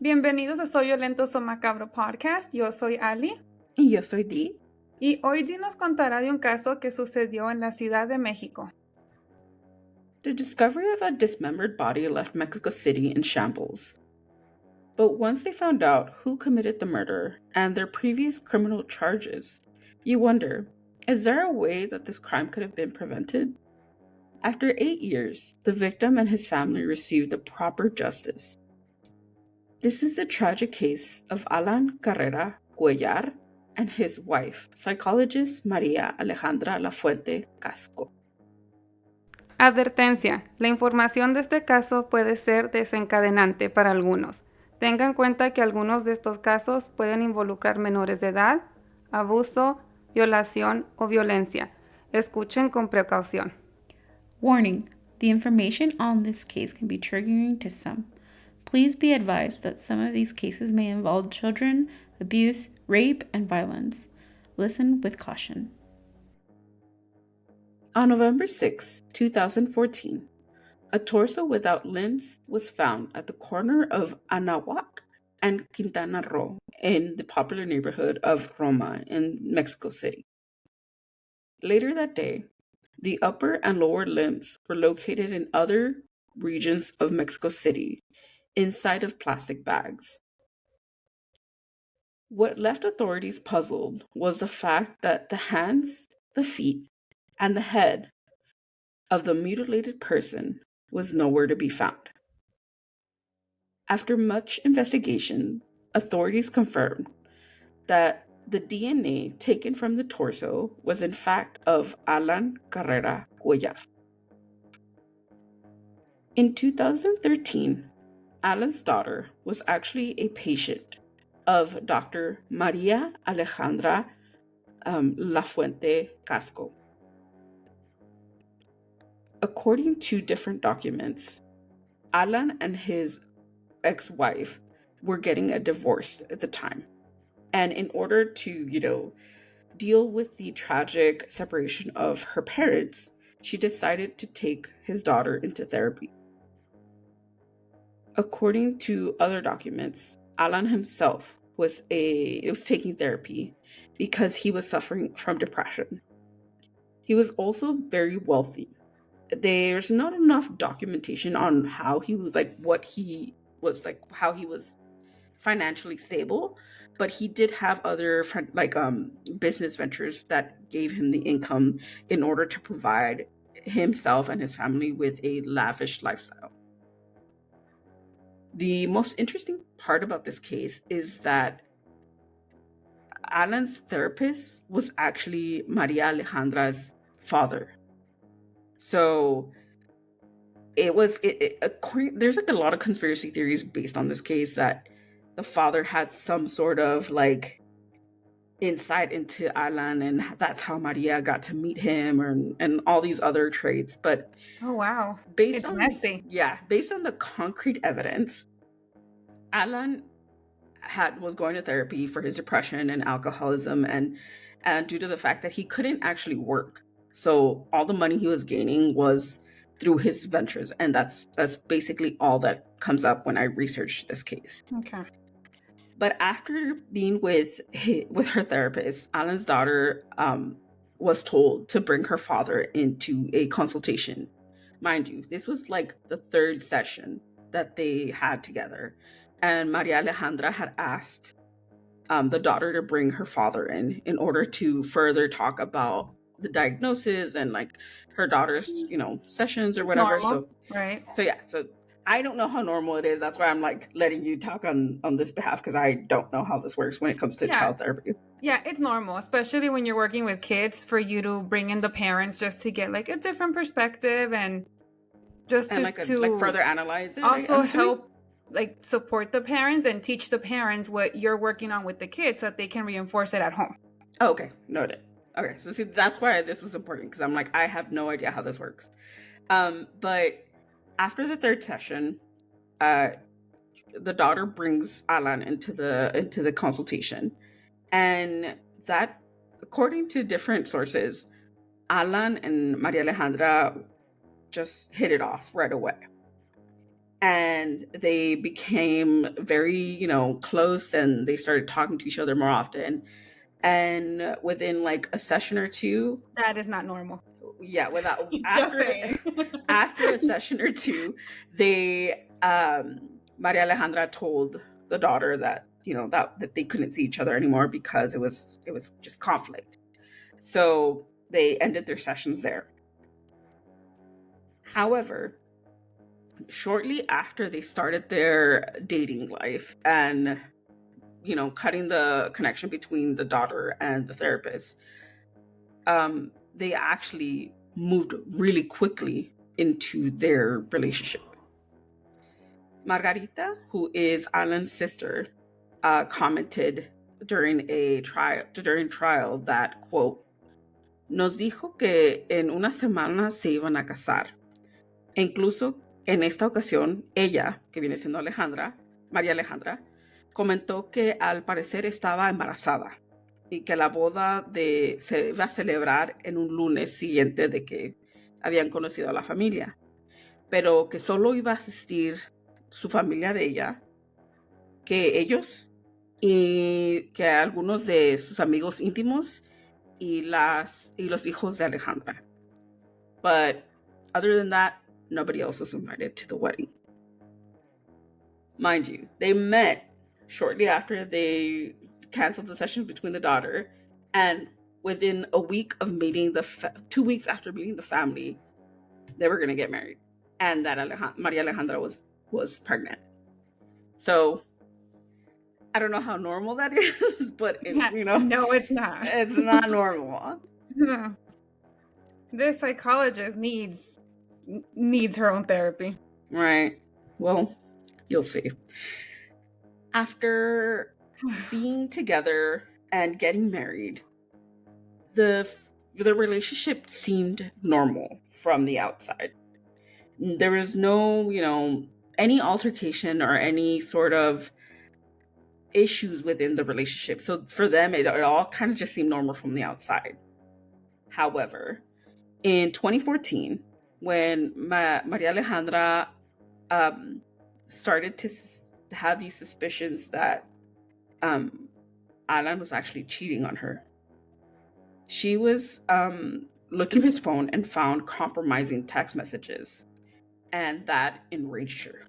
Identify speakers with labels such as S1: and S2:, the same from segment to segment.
S1: Bienvenidos a Soy Violento, Soy Macabro Podcast. Yo soy Ali.
S2: Y yo soy Dee.
S1: Y hoy Dee nos contará de un caso que sucedió en la Ciudad de México.
S2: The discovery of a dismembered body left Mexico City in shambles. But once they found out who committed the murder and their previous criminal charges, you wonder, is there a way that this crime could have been prevented? After 8 years, the victim and his family received the proper justice. This is the tragic case of Allan Carrera Cuellar and his wife, psychologist Maria Alejandra Lafuente Casco.
S1: Advertencia: la información de este caso puede ser desencadenante para algunos. Tenga en cuenta que algunos de estos casos pueden involucrar menores de edad, abuso, violación o violencia. Escuchen con precaución.
S3: Warning: the information on this case can be triggering to some. Please be advised that some of these cases may involve children, abuse, rape, and violence. Listen with caution.
S2: On November 6, 2014, a torso without limbs was found at the corner of Anahuac and Quintana Roo in the popular neighborhood of Roma in Mexico City. Later that day, the upper and lower limbs were located in other regions of Mexico City inside of plastic bags. What left authorities puzzled was the fact that the hands, the feet, and the head of the mutilated person was nowhere to be found. After much investigation, authorities confirmed that the DNA taken from the torso was in fact of Allan Carrera Cuellar. In 2013, Allan's daughter was actually a patient of Dr. Maria Alejandra Lafuente Casco. According to different documents, Allan and his ex-wife were getting a divorce at the time. And in order to, deal with the tragic separation of her parents, she decided to take his daughter into therapy. According to other documents, Allan himself was taking therapy because he was suffering from depression. He was also very wealthy. There's not enough documentation on how he was how he was financially stable, but he did have other business ventures that gave him the income in order to provide himself and his family with a lavish lifestyle. The most interesting part about this case is that Allan's therapist was actually Maria Alejandra's father. So there's a lot of conspiracy theories based on this case that the father had some sort of insight into Allan, and that's how Maria got to meet him, and all these other traits. But
S1: Oh, wow.
S2: based
S1: It's
S2: on
S1: messy.
S2: based on the concrete evidence, Allan was going to therapy for his depression and alcoholism, and due to the fact that he couldn't actually work, so all the money he was gaining was through his ventures, and that's basically all that comes up when I researched this case.
S1: Okay.
S2: But after being with her therapist, Allan's daughter was told to bring her father into a consultation. Mind you, this was like the third session that they had together. And Maria Alejandra had asked the daughter to bring her father in order to further talk about the diagnosis and her daughter's, sessions or
S1: It's
S2: whatever.
S1: normal, right?
S2: So I don't know how normal it is. That's why I'm letting you talk on this behalf, because I don't know how this works when it comes to child therapy.
S1: Yeah, it's normal, especially when you're working with kids, for you to bring in the parents just to get a different perspective and just to
S2: further analyze it.
S1: Also help support the parents and teach the parents what you're working on with the kids so that they can reinforce it at home.
S2: Oh, okay, noted. Okay, so see, that's why this was important, because I'm I have no idea how this works. But after the third session, the daughter brings Allan into the consultation, and that, according to different sources, Allan and Maria Alejandra just hit it off right away. and they became very, close, and they started talking to each other more often. And within like a session or two,
S1: That is not normal.
S2: yeah, without
S1: Just saying.
S2: after a session or two, they Maria Alejandra told the daughter that that they couldn't see each other anymore because it was just conflict. So they ended their sessions there. However, shortly after they started their dating life and cutting the connection between the daughter and the therapist, they actually moved really quickly into their relationship. Margarita, who is Alan's sister, commented during trial that, quote, nos dijo que en una semana se iban a casar. E incluso en esta ocasión, ella, que viene siendo María Alejandra, comentó que al parecer estaba embarazada y que la boda se iba a celebrar en un lunes siguiente de que habían conocido a la familia, pero que solo iba a asistir su familia de ella, que ellos y que algunos de sus amigos íntimos y los hijos de Alejandra. But other than that, nobody else was invited to the wedding. Mind you, they met shortly after they canceled the session between the daughter, and within a week of meeting 2 weeks after meeting the family, they were going to get married, and that Maria Alejandra was pregnant. So I don't know how normal that is, but
S1: no, it's not.
S2: It's not normal.
S1: No. This psychologist needs her own therapy.
S2: Right. Well, you'll see. After being together and getting married, the relationship seemed normal from the outside. There was no, any altercation or any sort of issues within the relationship. So for them, it all kind of just seemed normal from the outside. However, in 2014, when Maria Alejandra started to have these suspicions that Allan was actually cheating on her, she was looking at his phone and found compromising text messages, and that enraged her.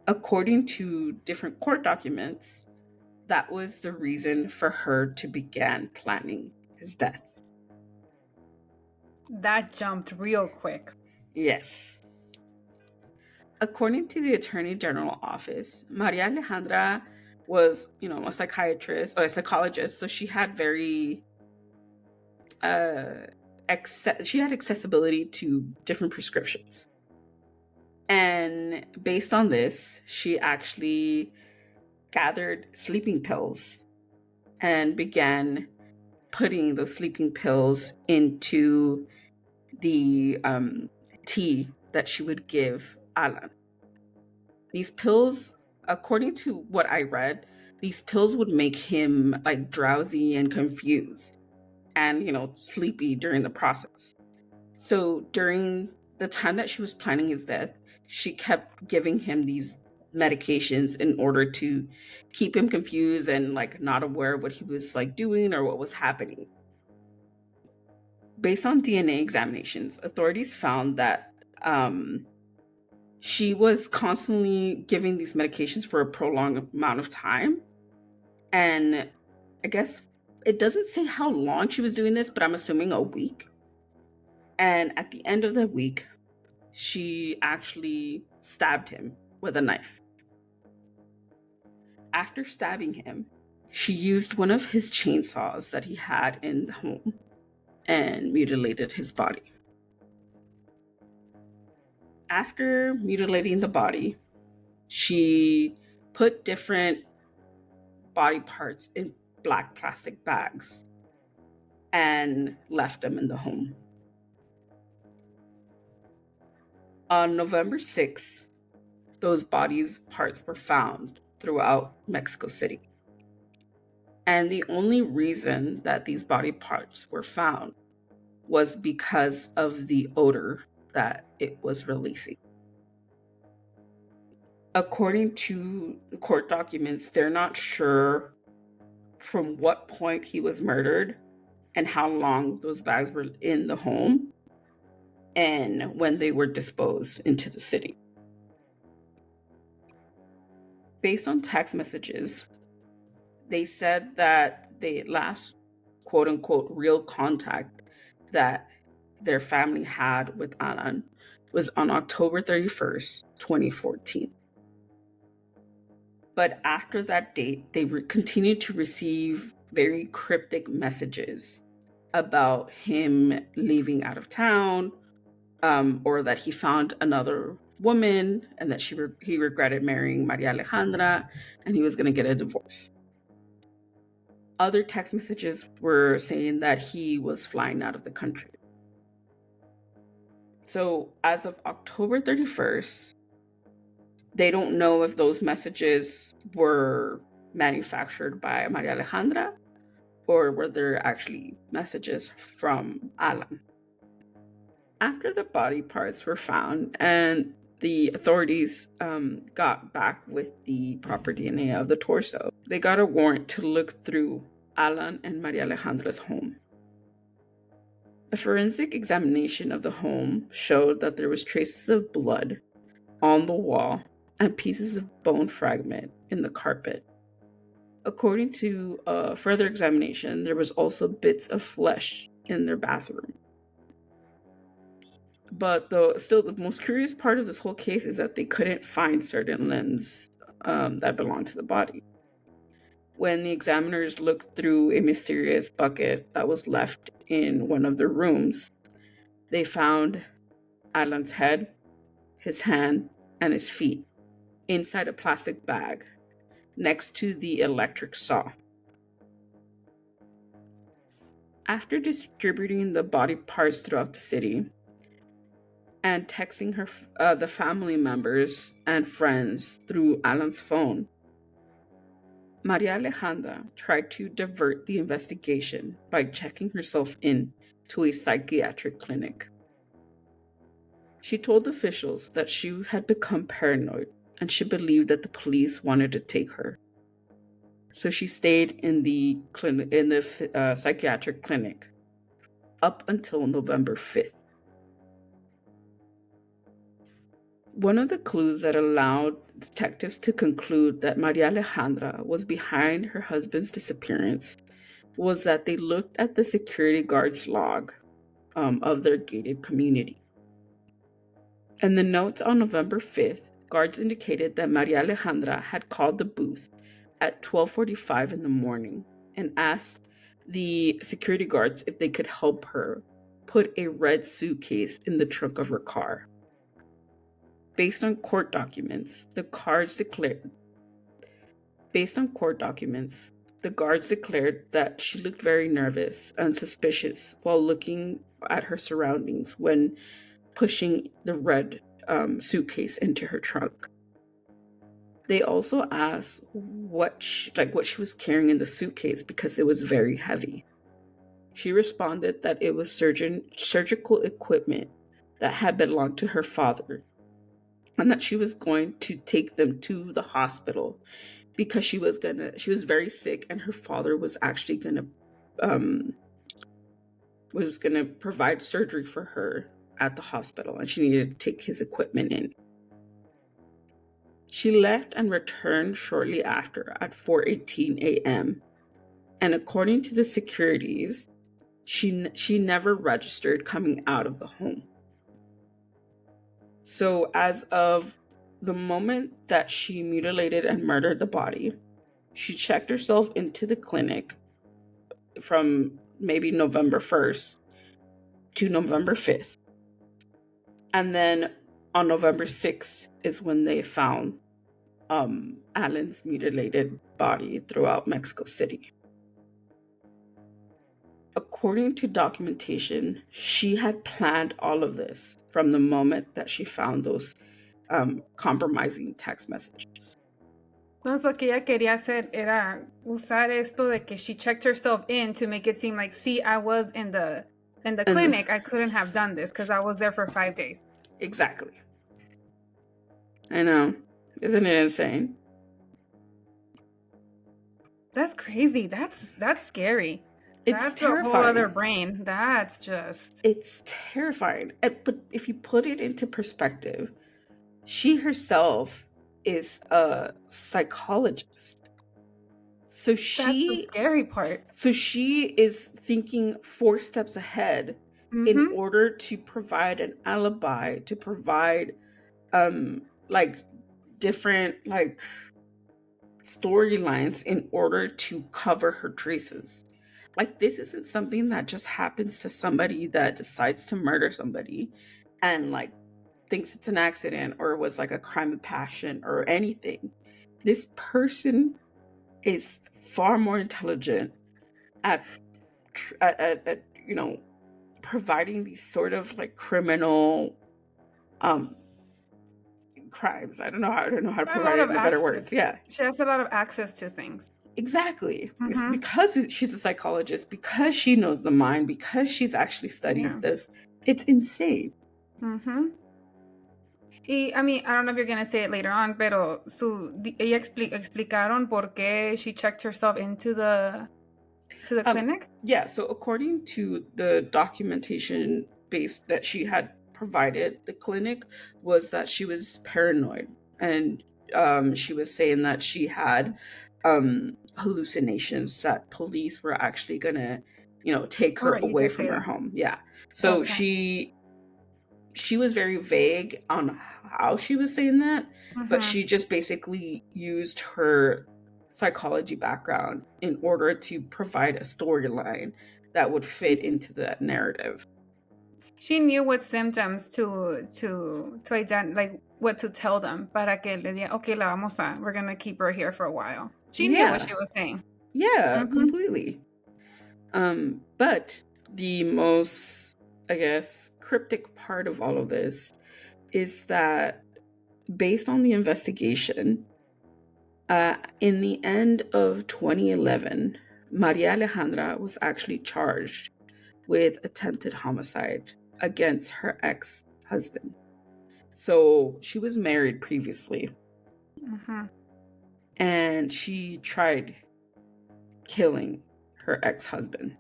S2: According to different court documents, that was the reason for her to begin planning his death.
S1: That jumped real quick.
S2: Yes. According to the Attorney General office, Maria Alejandra was, a psychiatrist or a psychologist, so she had she had accessibility to different prescriptions. And based on this, she actually gathered sleeping pills and began putting those sleeping pills into the tea that she would give Allan. These pills, according to what I read, these pills would make him like drowsy and confused and, sleepy during the process. So during the time that she was planning his death, she kept giving him these medications in order to keep him confused and like not aware of what he was like doing or what was happening. Based on DNA examinations, authorities found that she was constantly giving these medications for a prolonged amount of time. And I guess it doesn't say how long she was doing this, but I'm assuming a week. And at the end of the week, she actually stabbed him with a knife. After stabbing him, she used one of his chainsaws that he had in the home and mutilated his body. After mutilating the body, she put different body parts in black plastic bags and left them in the home. On November 6th, those bodies' parts were found throughout Mexico City. And the only reason that these body parts were found was because of the odor that it was releasing. According to the court documents, they're not sure from what point he was murdered and how long those bags were in the home and when they were disposed into the city. Based on text messages, they said that the last quote unquote real contact that their family had with Allan was on October 31st, 2014. But after that date, they continued to receive very cryptic messages about him leaving out of town, or that he found another woman and that he regretted marrying Maria Alejandra and he was going to get a divorce. Other text messages were saying that he was flying out of the country. So as of October 31st, they don't know if those messages were manufactured by Maria Alejandra or were there actually messages from Allan. After the body parts were found and the authorities got back with the proper DNA of the torso, they got a warrant to look through Allan and Maria Alejandra's home. A forensic examination of the home showed that there was traces of blood on the wall and pieces of bone fragment in the carpet. According to further examination, there was also bits of flesh in their bathroom. But still, the most curious part of this whole case is that they couldn't find certain limbs that belonged to the body. When the examiners looked through a mysterious bucket that was left in one of their rooms, they found Allan's head, his hand, and his feet inside a plastic bag next to the electric saw. After distributing the body parts throughout the city and texting the family members and friends through Allan's phone, Maria Alejandra tried to divert the investigation by checking herself in to a psychiatric clinic. She told officials that she had become paranoid and she believed that the police wanted to take her. So she stayed in the psychiatric clinic up until November 5th. One of the clues that allowed detectives to conclude that Maria Alejandra was behind her husband's disappearance was that they looked at the security guard's log of their gated community. In the notes on November 5th, guards indicated that Maria Alejandra had called the booth at 12:45 in the morning and asked the security guards if they could help her put a red suitcase in the trunk of her car. Based on court documents, the guards declared that she looked very nervous and suspicious while looking at her surroundings when pushing the red suitcase into her trunk. They also asked what she was carrying in the suitcase because it was very heavy. She responded that it was surgical equipment that had belonged to her father, and that she was going to take them to the hospital because she was very sick and her father was actually gonna provide surgery for her at the hospital and she needed to take his equipment in. She left and returned shortly after at 4:18 a.m. and according to the securities, she never registered coming out of the home. So as of the moment that she mutilated and murdered the body, she checked herself into the clinic from maybe November 1st to November 5th. And then on November 6th is when they found Allan's mutilated body throughout Mexico City. According to documentation, she had planned all of this from the moment that she found those compromising text messages.
S1: Entonces, lo que ella quería hacer era usar esto de que she checked herself in to make it seem like, see, I was in the clinic. I couldn't have done this because I was there for 5 days.
S2: Exactly. I know. Isn't it insane?
S1: That's crazy. That's scary.
S2: It's
S1: That's
S2: terrifying.
S1: a whole other brain. That's just...
S2: It's terrifying. But if you put it into perspective, she herself is a psychologist. So
S1: That's the scary part.
S2: So she is thinking 4 steps ahead in order to provide an alibi, to provide like different like storylines in order to cover her traces. Like, this isn't something that just happens to somebody that decides to murder somebody and like thinks it's an accident or was like a crime of passion or anything. This person is far more intelligent at you know, providing these sort of like criminal crimes. I don't know how to provide it in better words. Yeah.
S1: She has a lot of access to things.
S2: Exactly. It's because she's a psychologist, because she knows the mind, because she's actually studied this. It's insane.
S1: Y, I mean, I don't know if you're going to say it later on, pero ella explicaron por qué she checked herself into the clinic?
S2: Yeah, so according to the documentation base that she had provided, the clinic was that she was paranoid, and she was saying that she had hallucinations, that police were actually gonna, take her away from her home. Yeah. So she was very vague on how she was saying that, but she just basically used her psychology background in order to provide a storyline that would fit into that narrative.
S1: She knew what symptoms to identify, like what to tell them, para que le diga, okay, we're gonna keep her here for a while. She knew what she was saying.
S2: Yeah, completely. But the most, I guess, cryptic part of all of this is that, based on the investigation, in the end of 2011, Maria Alejandra was actually charged with attempted homicide against her ex-husband. So she was married previously, and she tried killing her ex-husband.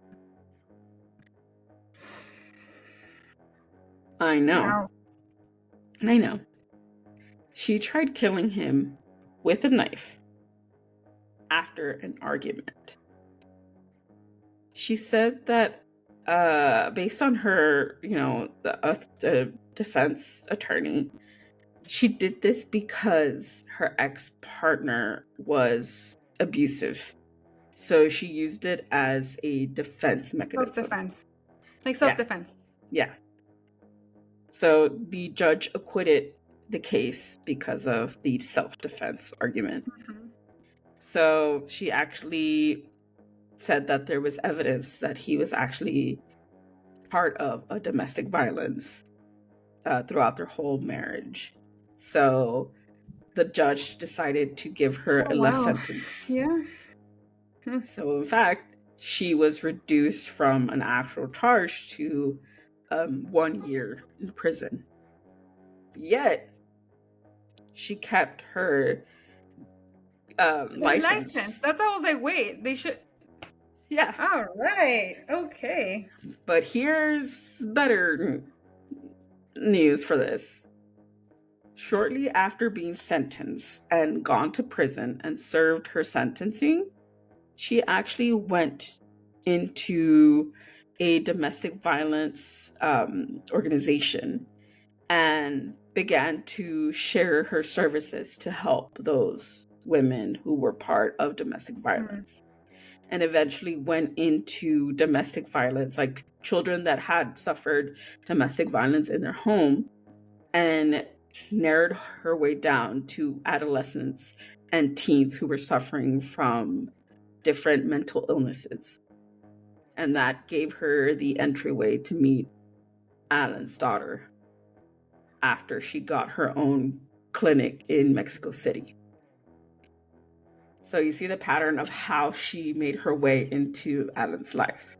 S2: I know.
S1: Wow.
S2: I know. She tried killing him with a knife after an argument. She said that based on her, the defense attorney, she did this because her ex-partner was abusive. So she used it as a defense mechanism.
S1: Self-defense. Like self-defense.
S2: Yeah. So the judge acquitted the case because of the self-defense argument. So she actually said that there was evidence that he was actually part of a domestic violence throughout their whole marriage. So the judge decided to give her a less sentence.
S1: Yeah.
S2: So in fact, she was reduced from an actual charge to 1 year in prison. Yet she kept her license.
S1: That's how I was like, wait, they should.
S2: Yeah.
S1: All right. Okay.
S2: But here's better news for this. Shortly after being sentenced and gone to prison and served her sentencing, she actually went into a domestic violence organization and began to share her services to help those women who were part of domestic violence. And eventually went into domestic violence, like children that had suffered domestic violence in their home, and narrowed her way down to adolescents and teens who were suffering from different mental illnesses. And that gave her the entryway to meet Allan's daughter after she got her own clinic in Mexico City. So you see the pattern of how she made her way into Allan's life.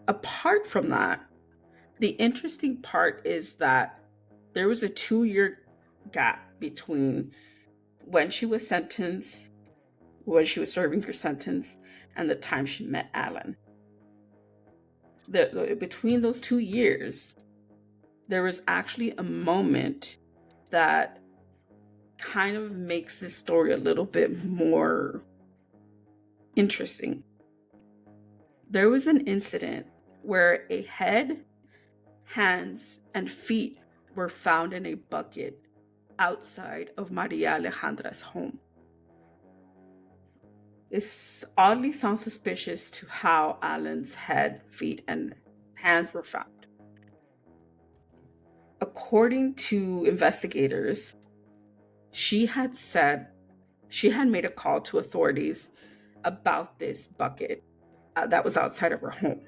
S2: Apart from that, the interesting part is that there was a 2-year gap between when she was sentenced, when she was serving her sentence, and the time she met Allan. Between those 2 years, there was actually a moment that kind of makes this story a little bit more interesting. There was an incident where a head, hands, and feet were found in a bucket outside of Maria Alejandra's home. This oddly sounds suspicious to how Allan's head, feet, and hands were found. According to investigators, she had made a call to authorities about this bucket that was outside of her home.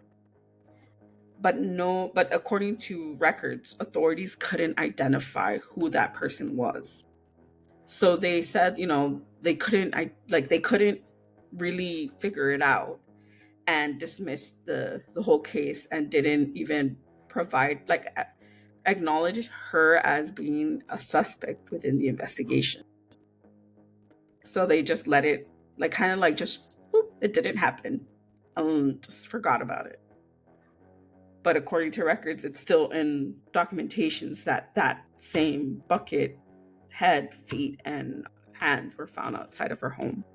S2: But according to records, authorities couldn't identify who that person was. So they said, they couldn't really figure it out, and dismissed the whole case and didn't even acknowledge her as being a suspect within the investigation. So they just let it it didn't happen, just forgot about it. But according to records, it's still in documentations that same bucket, head, feet, and hands were found outside of her home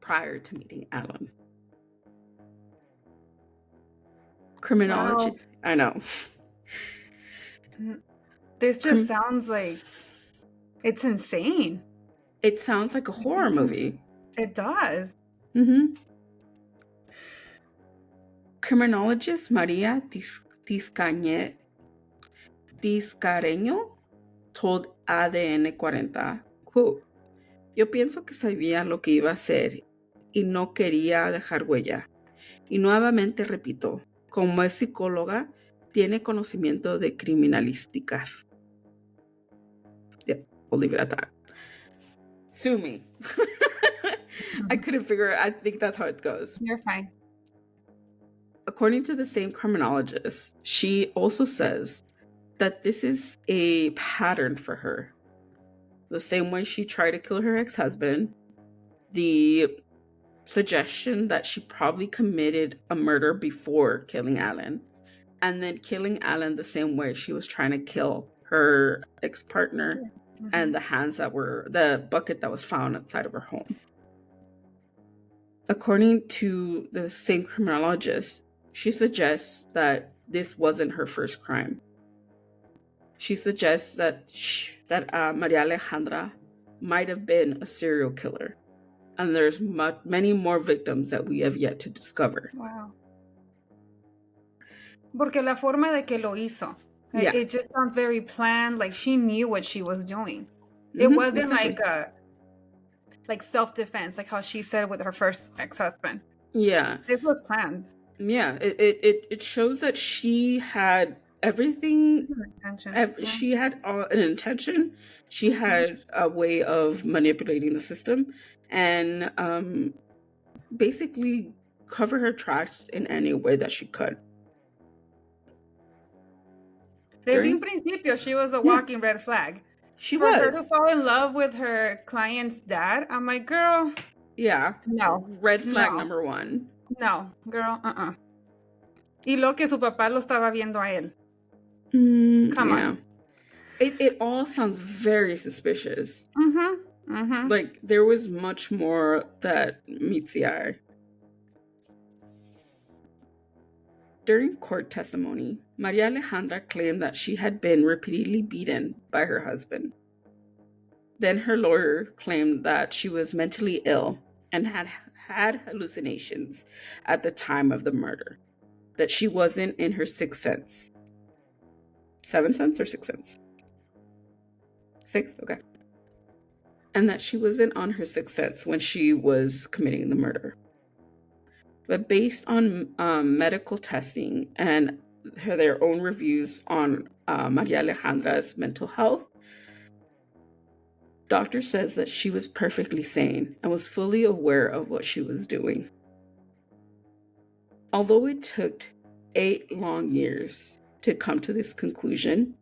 S2: prior to meeting Allan. Criminology.
S1: Wow.
S2: I know.
S1: This just sounds like it's insane.
S2: It sounds like a horror movie.
S1: It does.
S2: Mm-hmm. Criminologist Maria Tiscareño told ADN 40, quote, "Yo pienso que sabía lo que iba a hacer y no quería dejar huella. Y nuevamente repito, como es psicóloga, tiene conocimiento de criminalística." Yeah, we'll leave it at that. Sue me. I couldn't figure it. I think that's how it goes.
S1: You're fine.
S2: According to the same criminologist, she also says that this is a pattern for her. The same way she tried to kill her ex-husband, the suggestion that she probably committed a murder before killing Allan, and then killing Allan the same way she was trying to kill her ex-partner, and the bucket that was found outside of her home. According to the same criminologist, she suggests that this wasn't her first crime. She suggests that Maria Alejandra might have been a serial killer, and there's many more victims that we have yet to discover.
S1: Wow. Porque la forma de que lo hizo,
S2: Yeah.
S1: it just sounds very planned. Like she knew what she was doing.
S2: Mm-hmm,
S1: It wasn't
S2: exactly.
S1: like self-defense, like how she said with her first ex-husband.
S2: Yeah.
S1: It was planned.
S2: Yeah. It shows that she had everything. She had an intention. She had a way of manipulating the system and basically cover her tracks in any way that she could.
S1: Desde un principio, she was a walking red flag.
S2: She
S1: For
S2: was.
S1: her to fall in love with her client's dad, I'm like, girl.
S2: Yeah.
S1: No.
S2: Red flag number 1.
S1: No, girl, Y lo que su papá lo estaba viendo a él. Come on.
S2: It all sounds very suspicious.
S1: Mm-hmm.
S2: Like, there was much more that meets the eye. During court testimony, Maria Alejandra claimed that she had been repeatedly beaten by her husband. Then her lawyer claimed that she was mentally ill and had hallucinations at the time of the murder, that she wasn't in her sixth sense. Seventh sense or sixth sense? Sixth? Okay. And that she wasn't on her sixth sense when she was committing the murder. But based on medical testing and their own reviews on Maria Alejandra's mental health, doctor says that she was perfectly sane and was fully aware of what she was doing. Although it took 8 long years to come to this conclusion,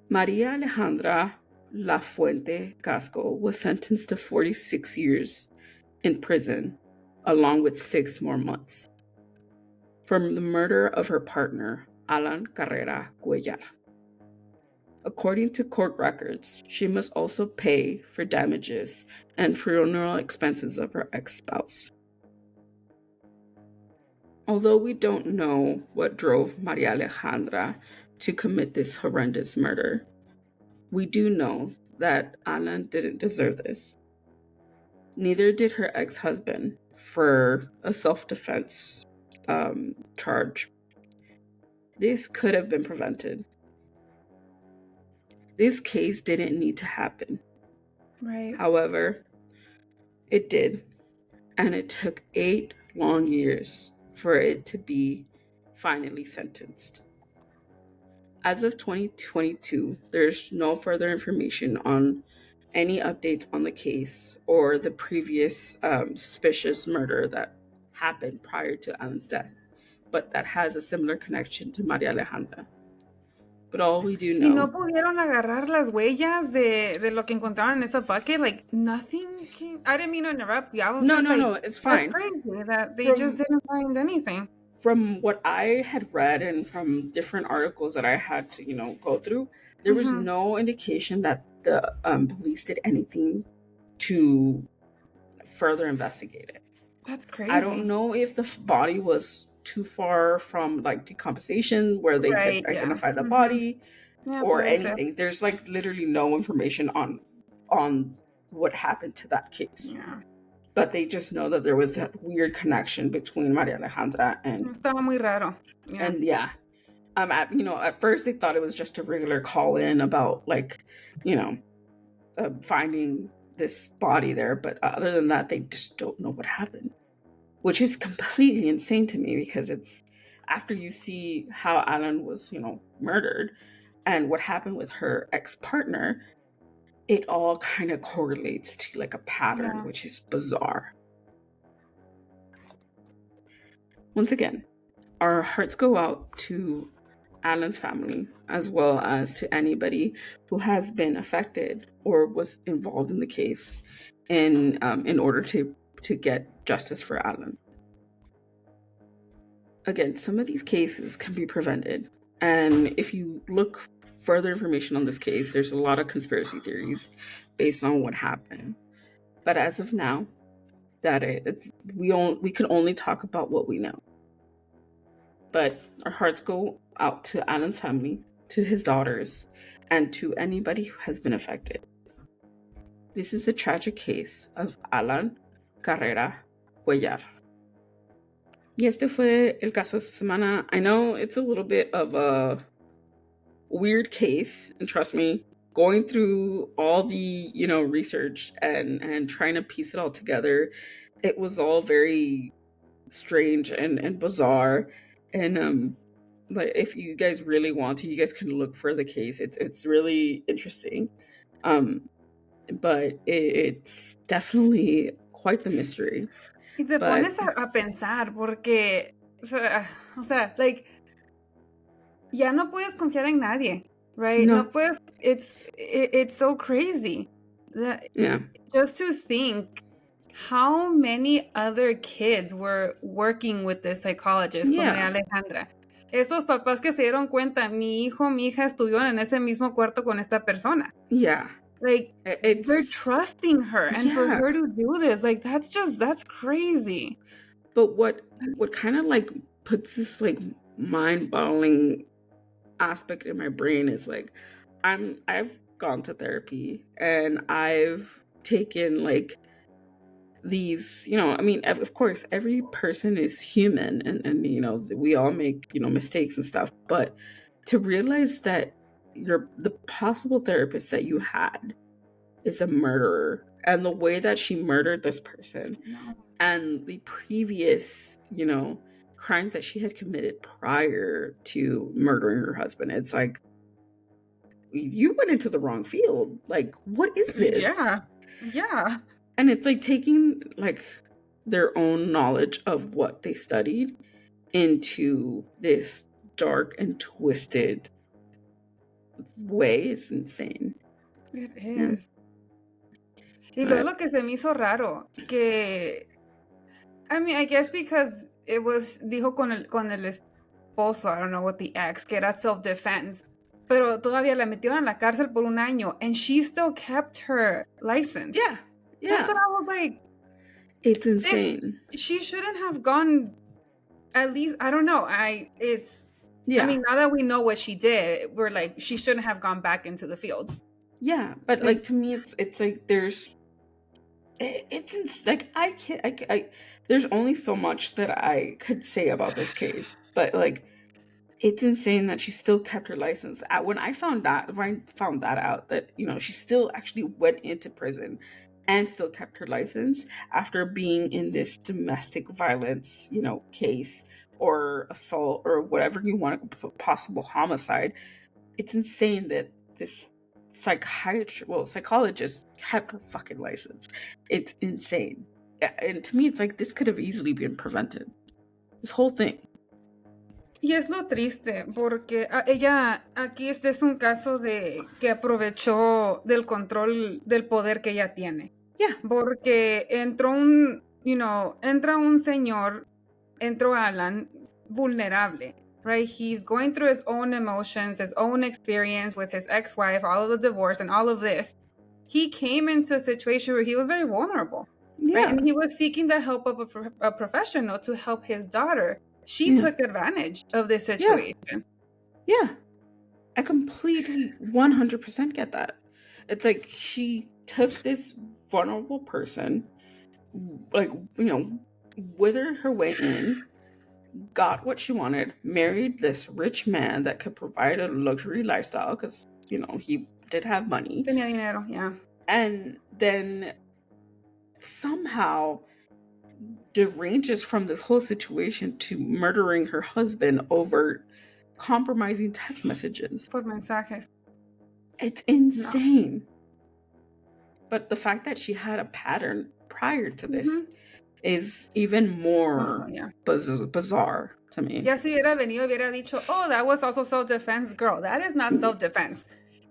S2: Maria Alejandra Lafuente Casco was sentenced to 46 years in prison, along with 6 more months, for the murder of her partner, Allan Carrera Cuellar. According to court records, she must also pay for damages and funeral expenses of her ex-spouse. Although we don't know what drove Maria Alejandra to commit this horrendous murder, we do know that Allan didn't deserve this. Neither did her ex-husband for a self-defense charge. This could have been prevented. This case didn't need to happen.
S1: Right.
S2: However, it did, and it took 8 long years for it to be finally sentenced. As of 2022, there's no further information on any updates on the case or the previous suspicious murder that happened prior to Allan's death, but that has a similar connection to Maria Alejandra. But all we do know...
S1: ¿Y no pudieron agarrar las huellas de lo que encontraron en esa bucket? Like, nothing came... I didn't mean to interrupt you. I was
S2: No, it's fine.
S1: That's crazy that they just didn't find anything.
S2: From what I had read and from different articles that I had to, go through, there was no indication that the police did anything to further investigate it.
S1: That's crazy.
S2: I don't know if the body was too far from like decomposition where they could identify the body or anything. There's like literally no information on what happened to that case.
S1: Yeah.
S2: But they just know that there was that weird connection between Maria Alejandra and...
S1: Estaba muy raro. Yeah.
S2: And at first they thought it was just a regular call-in about like, finding this body there. But other than that, they just don't know what happened. Which is completely insane to me because it's after you see how Allan was, murdered and what happened with her ex-partner, it all kind of correlates to like a pattern, which is bizarre. Once again, our hearts go out to Allan's family, as well as to anybody who has been affected or was involved in the case in order to get justice for Allan. Again, some of these cases can be prevented. And if you look further information on this case, there's a lot of conspiracy theories based on what happened. But as of now, we can only talk about what we know. But our hearts go out to Allan's family, to his daughters, and to anybody who has been affected. This is the tragic case of Allan Carrera Cuellar. Y este fue el caso de esta semana. I know it's a little bit of a weird case, and trust me, going through all the research and trying to piece it all together, it was all very strange and bizarre. And like if you guys really want to, you guys can look for the case. It's really interesting, but it's definitely quite the mystery.
S1: Y te pones a pensar porque, o sea, like, ya no puedes confiar en nadie, right? No puedes, it's so crazy. Just to think how many other kids were working with this psychologist, con Maria Alejandra. Esos papás que se dieron cuenta, mi hijo, mi hija estuvieron en ese mismo cuarto con esta persona.
S2: Yeah.
S1: Like, they're trusting her, and for her to do this, like, that's crazy.
S2: But what kind of like puts this like mind-boggling aspect in my brain is like, I've gone to therapy and I've taken like these, of course every person is human and we all make mistakes and stuff, but to realize that the possible therapist that you had is a murderer, and the way that she murdered this person and the previous crimes that she had committed prior to murdering her husband, it's like, you went into the wrong field. Like, what is this?
S1: Yeah.
S2: And it's like taking like their own knowledge of what they studied into this dark and twisted way is insane.
S1: It
S2: Yeah.
S1: is. Y luego
S2: But
S1: lo que se me hizo raro, que, I mean, I guess because it was, dijo con el esposo, I don't know what the ex, que era self-defense, pero todavía la metieron en la cárcel por 1 año, and she still kept her license.
S2: yeah,
S1: That's
S2: yeah,
S1: what I was like,
S2: it's insane.
S1: she shouldn't have gone, at least, I don't know,
S2: Yeah,
S1: I mean, now that we know what she did, we're like, she shouldn't have gone back into the field.
S2: yeah, but like to me, it's like like I there's only so much that I could say about this case, but like it's insane that she still kept her license. When I found that out that she still actually went into prison and still kept her license after being in this domestic violence case or assault or whatever you want, possible homicide. It's insane that this psychologist kept her fucking license. It's insane. And to me, it's like this could have easily been prevented. This whole thing.
S1: Y es lo triste, porque ella, aquí este es un caso de que aprovechó del control del poder que ella tiene.
S2: Yeah.
S1: Porque entró entra un señor, entró Allan, vulnerable, right? He's going through his own emotions, his own experience with his ex-wife, all of the divorce and all of this. He came into a situation where he was very vulnerable,
S2: Yeah.
S1: right? And he was seeking the help of a professional to help his daughter. She took advantage of this situation.
S2: Yeah. I completely 100% get that. It's like she took this vulnerable person, like, withered her way in, got what she wanted, married this rich man that could provide a luxury lifestyle because, he did have money.
S1: Tenía dinero, yeah.
S2: And then somehow deranges from this whole situation to murdering her husband over compromising text messages.
S1: Por mensajes.
S2: It's insane. No. But the fact that she had a pattern prior to this is even more bizarre to me.
S1: Ya si hubiera venido, hubiera dicho, oh, that was also self-defense. Girl, that is not self-defense.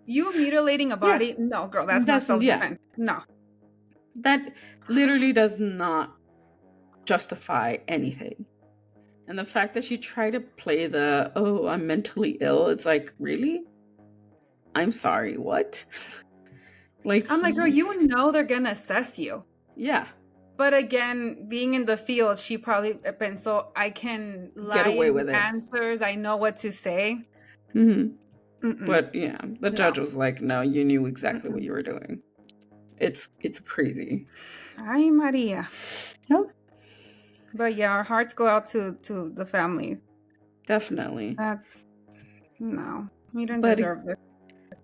S1: You mutilating a body? Yeah. No, girl, that's not self-defense. Yeah. No.
S2: That literally does not justify anything. And the fact that she tried to play I'm mentally ill, it's like, really? I'm sorry, what?
S1: I'm like, girl, they're gonna assess you.
S2: Yeah.
S1: But again, being in the field, she probably pensó, I can
S2: get away with
S1: answers, I know what to say.
S2: Mm-hmm. But yeah, the judge was like, no, you knew exactly what you were doing. It's crazy.
S1: Ay, Maria.
S2: Yep.
S1: But yeah, our hearts go out to the families.
S2: Definitely.
S1: No, we didn't deserve this.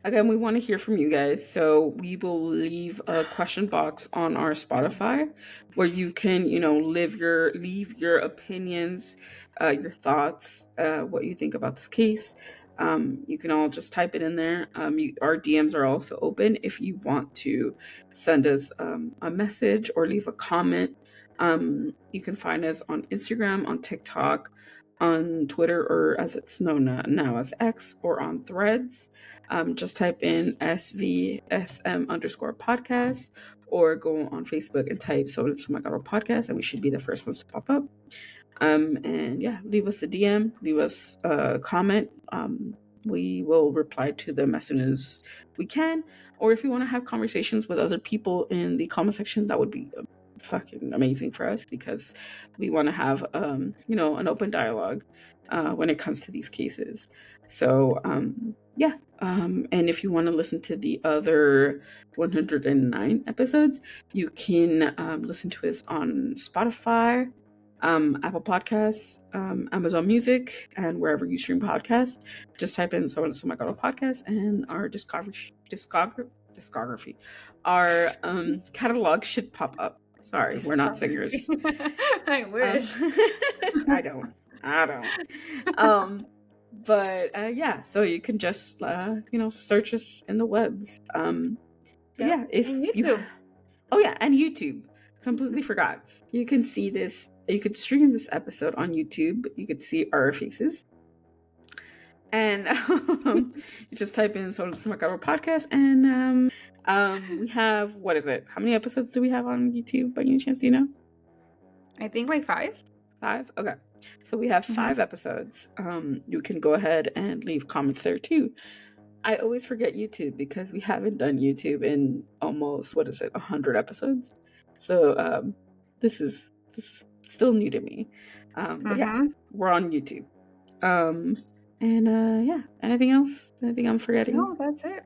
S2: Again, we want to hear from you guys, so we will leave a question box on our Spotify where you can, leave your opinions, your thoughts, what you think about this case. You can all just type it in there. Our DMs are also open if you want to send us a message or leave a comment. You can find us on Instagram, on TikTok, on Twitter, or as it's known now as X, or on Threads. Just type in SVSM_podcast, or go on Facebook and type So It's My God Podcast, and we should be the first ones to pop up. And yeah, leave us a DM, leave us a comment. We will reply to them as soon as we can. Or if you want to have conversations with other people in the comment section, that would be fucking amazing for us, because we want to have an open dialogue when it comes to these cases. So and if you want to listen to the other 109 episodes, you can listen to us on Spotify, Apple Podcasts, Amazon Music, and wherever you stream podcasts. Just type in So My God Podcast, and our discography, our catalog should pop up. Sorry, we're not singers.
S1: I wish.
S2: I don't. But so you can just search us in the webs. If
S1: and YouTube.
S2: And YouTube. Completely forgot. You can see this. You could stream this episode on YouTube. You could see our faces. And you just type in Solo Se Macabro podcast, and we have, what is it? How many episodes do we have on YouTube by any chance? Do you know?
S1: I think like 5.
S2: 5? Okay. So we have 5 episodes. You can go ahead and leave comments there too. I always forget YouTube because we haven't done YouTube in almost, 100 episodes. So this is still new to me. But yeah, we're on YouTube. Yeah, anything else? Anything I'm forgetting?
S1: No, that's it.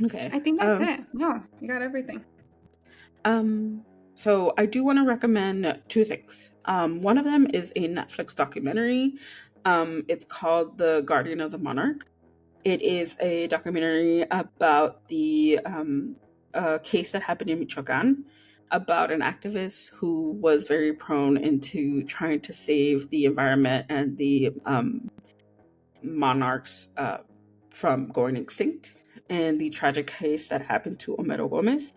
S2: Okay.
S1: I think that's it. No, you got everything.
S2: So I do want to recommend 2 things. One of them is a Netflix documentary. It's called The Guardian of the Monarch. It is a documentary about the case that happened in Michoacan about an activist who was very prone into trying to save the environment and the monarchs from going extinct, and the tragic case that happened to Homero Gomez.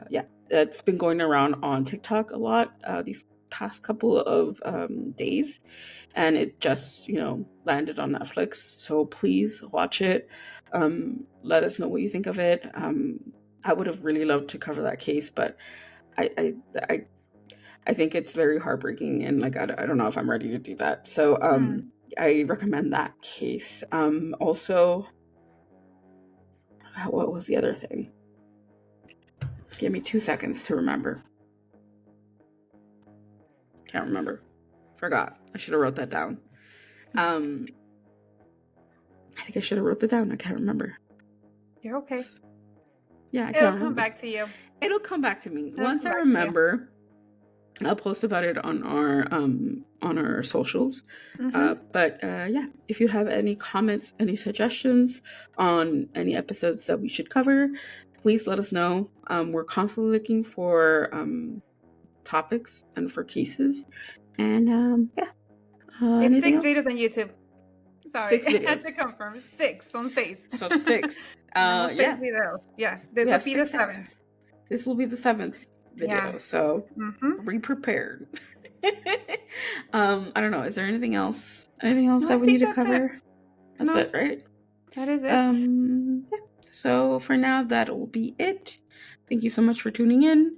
S2: Yeah, that's been going around on TikTok a lot these past couple of days, and it just landed on Netflix. So please watch it. Let us know what you think of it. I would have really loved to cover that case, but I think it's very heartbreaking, and like I don't know if I'm ready to do that. So I recommend that case. Also, what was the other thing? Give me 2 seconds to remember. Can't remember. Forgot. I should have wrote that down. I think I should have wrote that down. I can't remember.
S1: You're okay.
S2: Yeah,
S1: It'll come back to you.
S2: It'll come back to me. Once I remember, I'll post about it on our socials. But yeah, if you have any comments, any suggestions on any episodes that we should cover, please let us know. We're constantly looking for topics and for cases. And yeah.
S1: It's 6 videos on YouTube. Sorry,
S2: 6 videos.
S1: I had to confirm. 6 on 6.
S2: So 6.
S1: 6 videos. Yeah, this will be the 7th.
S2: This will be the 7th video. So be prepared. I don't know. Is there anything else? Anything else that we need to cover? That's it, right?
S1: That is it.
S2: Yeah. So for now, that will be it. Thank you so much for tuning in.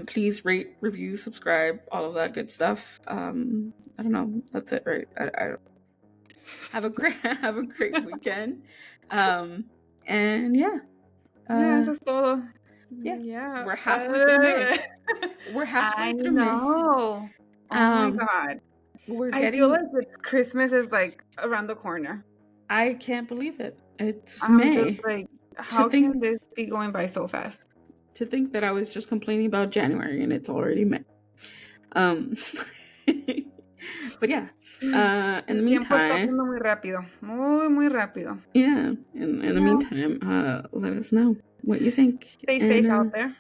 S2: Please rate, review, subscribe, all of that good stuff. I don't know. That's it, right? I have a great weekend. And yeah.
S1: Eso es todo.
S2: Yeah. We're halfway through May. We're halfway through May.
S1: I know. Oh my God. I feel like Christmas is like around the corner.
S2: I can't believe it. It's May.
S1: Just like, how can this be going by so fast?
S2: To think that I was just complaining about January and it's already May. But yeah. In the meantime,
S1: muy rápido. Muy rápido.
S2: Yeah. In the meantime, let us know what you think.
S1: Stay safe out there.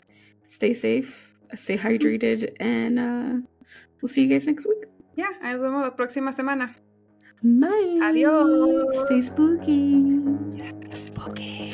S2: Stay safe. Stay hydrated. And we'll see you guys next week.
S1: Yeah. Nos vemos la próxima semana.
S2: Bye.
S1: Adiós.
S2: Stay spooky.
S1: Yeah, spooky.